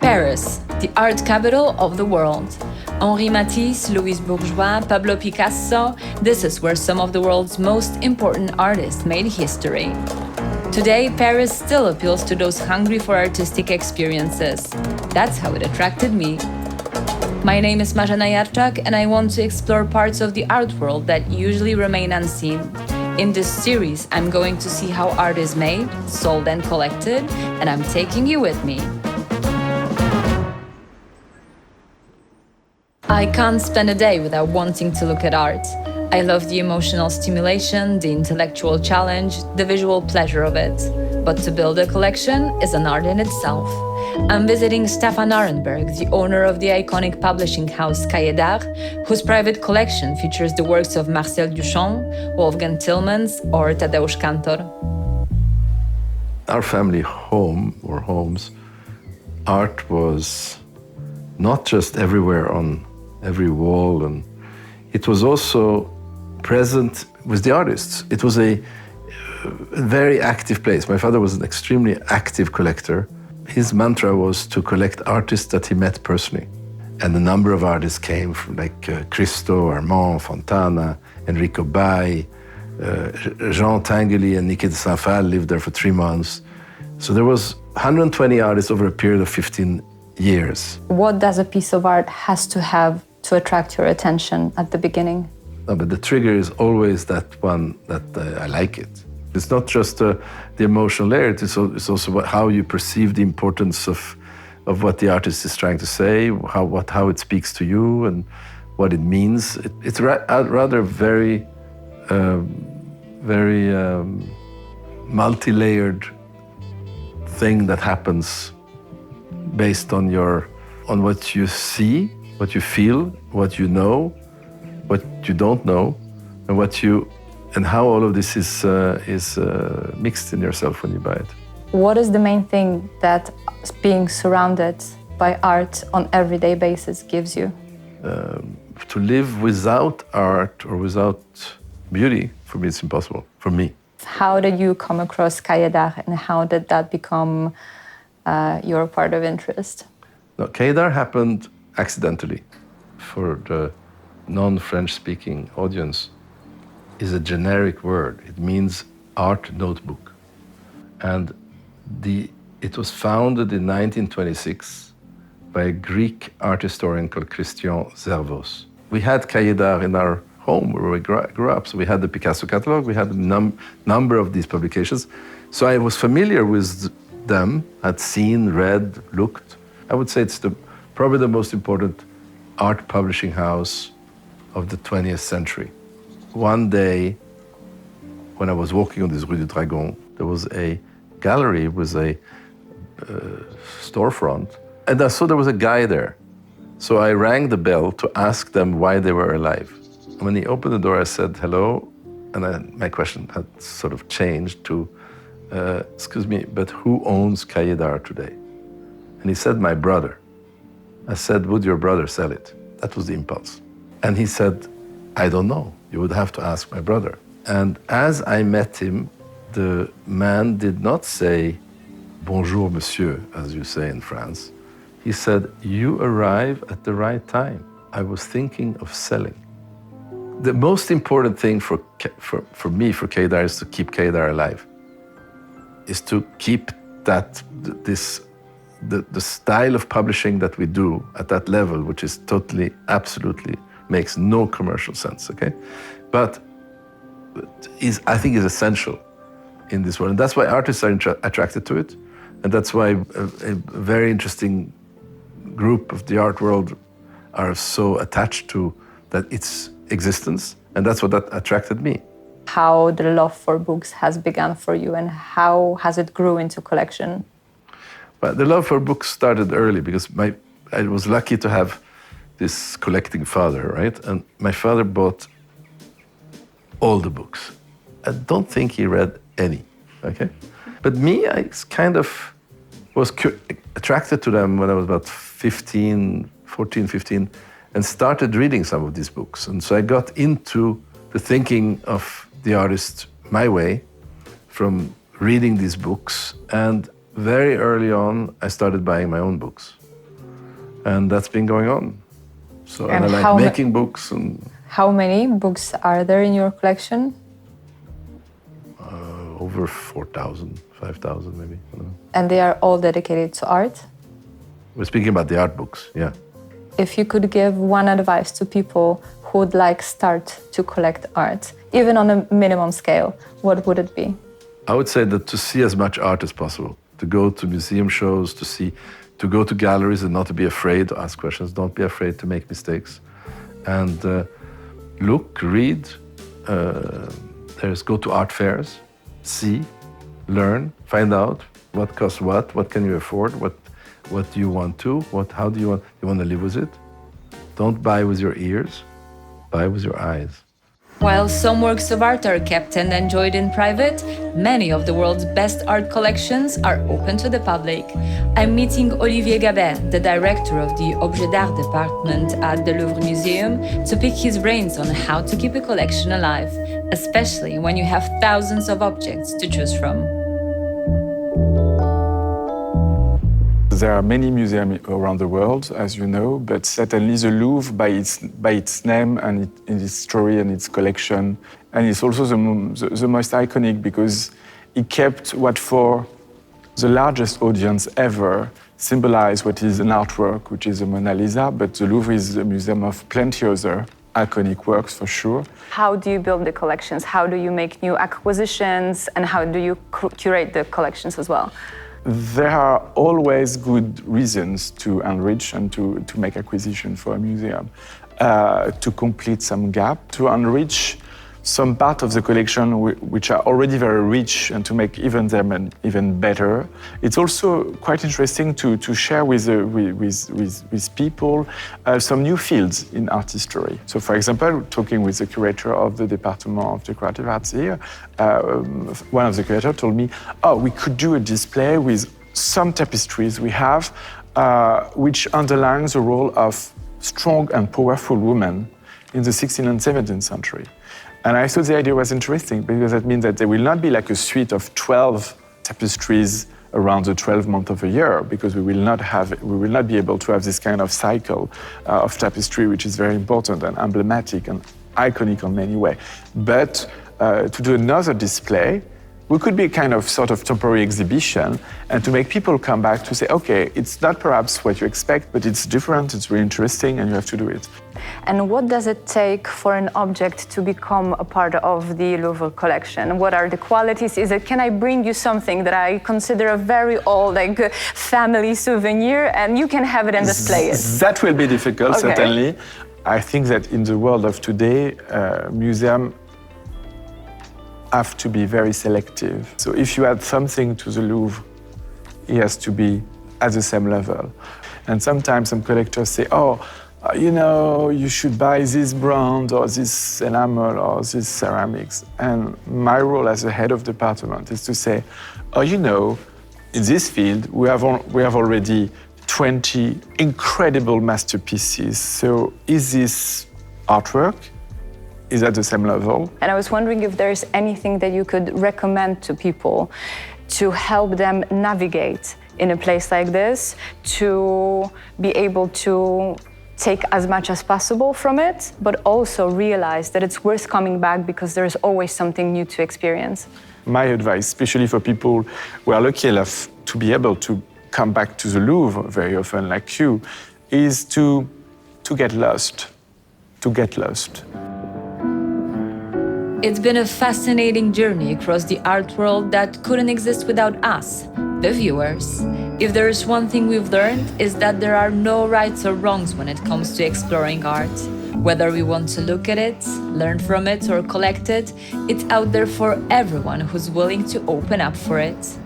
Paris, the art capital of the world. Henri Matisse, Louis Bourgeois, Pablo Picasso, this is where some of the world's most important artists made history. Today, Paris still appeals to those hungry for artistic experiences. That's how it attracted me. My name is Marzena Jarczak, and I want to explore parts of the art world that usually remain unseen. In this series, I'm going to see how art is made, sold, and collected, and I'm taking you with me. I can't spend a day without wanting to look at art. I love the emotional stimulation, the intellectual challenge, the visual pleasure of it. But to build a collection is an art in itself. I'm visiting Stefan Arenberg, the owner of the iconic publishing house Cahiers d'Art, whose private collection features the works of Marcel Duchamp, Wolfgang Tillmans, or Tadeusz Kantor. Our family home, or homes, art was not just everywhere on every wall, and it was also present with the artists. It was a very active place. My father was an extremely active collector. His mantra was to collect artists that he met personally. And a number of artists came from like Christo, Armand, Fontana, Enrico Bai, Jean Tinguely and Niki de Saint-Phal lived there for 3 months. So there was 120 artists over a period of 15 years. What does a piece of art has to have to attract your attention at the beginning? No, but the trigger is always that one that I like it. It's not just the emotional layer, it's also how you perceive the importance of what the artist is trying to say, how it speaks to you and what it means. It's rather very multi-layered thing that happens based on what you see, what you feel, what you know, what you don't know, and how all of this is mixed in yourself when you buy it. What is the main thing that being surrounded by art on everyday basis gives you? To live without art or without beauty, for me, it's impossible. For me. How did you come across Cahiers d'Art, and how did that become your part of interest? No, Cahiers d'Art happened accidentally. For the non-French speaking audience, is a generic word. It means art notebook. And it was founded in 1926 by a Greek art historian called Christian Zervos. We had Cahiers d'Art in our home where we grew up. So we had the Picasso catalog, we had a number of these publications. So I was familiar with them, had seen, read, looked. I would say it's probably the most important art publishing house of the 20th century. One day, when I was walking on this Rue du Dragon, there was a gallery with a storefront, and I saw there was a guy there. So I rang the bell to ask them why they were alive. And when he opened the door, I said, hello, and my question had sort of changed to, excuse me, but who owns Cahiers d'Art today? And he said, my brother. I said, would your brother sell it? That was the impulse. And he said, I don't know. You would have to ask my brother. And as I met him, the man did not say, bonjour, monsieur, as you say in France. He said, you arrive at the right time. I was thinking of selling. The most important thing for me, for Cahiers d'Art, is to keep Cahiers d'Art alive. Is to keep the style of publishing that we do at that level, which is totally, absolutely, makes no commercial sense, okay? But I think is essential in this world. And that's why artists are attracted to it. And that's why a very interesting group of the art world are so attached to its existence. And that's what that attracted me. How the love for books has begun for you, and how has it grew into collection? But the love for books started early because I was lucky to have this collecting father, right? And my father bought all the books. I don't think he read any, okay? But me, I kind of was attracted to them when I was about 14, 15, and started reading some of these books. And so I got into the thinking of the artist my way from reading these books. And very early on, I started buying my own books. And that's been going on. So, And and I how like ma- making books, and How many books are there in your collection? over 4,000, 5,000 maybe. I don't know. And they are all dedicated to art? We're speaking about the art books, yeah. If you could give one advice to people who would like start to collect art, even on a minimum scale, what would it be? I would say that to see as much art as possible, to go to museum shows, to go to galleries and not to be afraid to ask questions. Don't be afraid to make mistakes. And look, read, go to art fairs, see, learn, find out what costs what can you afford, what do you want to, how do you want to live with it. Don't buy with your ears, buy with your eyes. While some works of art are kept and enjoyed in private, many of the world's best art collections are open to the public. I'm meeting Olivier Gabet, the director of the Objets d'Art department at the Louvre Museum, to pick his brains on how to keep a collection alive, especially when you have thousands of objects to choose from. There are many museums around the world, as you know, but certainly the Louvre, by its name and its story and its collection, and it's also the most iconic because it kept what for the largest audience ever symbolized what is an artwork, which is the Mona Lisa, but the Louvre is a museum of plenty other iconic works for sure. How do you build the collections? How do you make new acquisitions? And how do you curate the collections as well? There are always good reasons to enrich and to make acquisition for a museum, to complete some gap, to enrich some part of the collection which are already very rich and to make them even better. It's also quite interesting to share with people some new fields in art history. So for example, talking with the curator of the Department of Decorative Arts here, one of the curators told me, we could do a display with some tapestries we have which underlines the role of strong and powerful women in the 16th and 17th century. And I thought the idea was interesting because that means that there will not be like a suite of 12 tapestries around the 12 months of a year, because we will not be able to have this kind of cycle of tapestry, which is very important and emblematic and iconic in many ways. But to do another display, we could be a kind of sort of temporary exhibition and to make people come back to say, okay, it's not perhaps what you expect, but it's different, it's really interesting, and you have to do it. And what does it take for an object to become a part of the Louvre collection? What are the qualities? Can I bring you something that I consider a very old, like family souvenir, and you can have it and display it? That will be difficult, certainly. I think that in the world of today, museums have to be very selective. So if you add something to the Louvre, it has to be at the same level. And sometimes some collectors say, you should buy this brand or this enamel or this ceramics. And my role as the head of department is to say, in this field, we have already 20 incredible masterpieces. So is this artwork? Is at the same level. And I was wondering if there's anything that you could recommend to people to help them navigate in a place like this, to be able to take as much as possible from it, but also realize that it's worth coming back because there's always something new to experience. My advice, especially for people who are lucky enough to be able to come back to the Louvre very often, like you, is to get lost, It's been a fascinating journey across the art world that couldn't exist without us, the viewers. If there is one thing we've learned, is that there are no rights or wrongs when it comes to exploring art. Whether we want to look at it, learn from it, or collect it, it's out there for everyone who's willing to open up for it.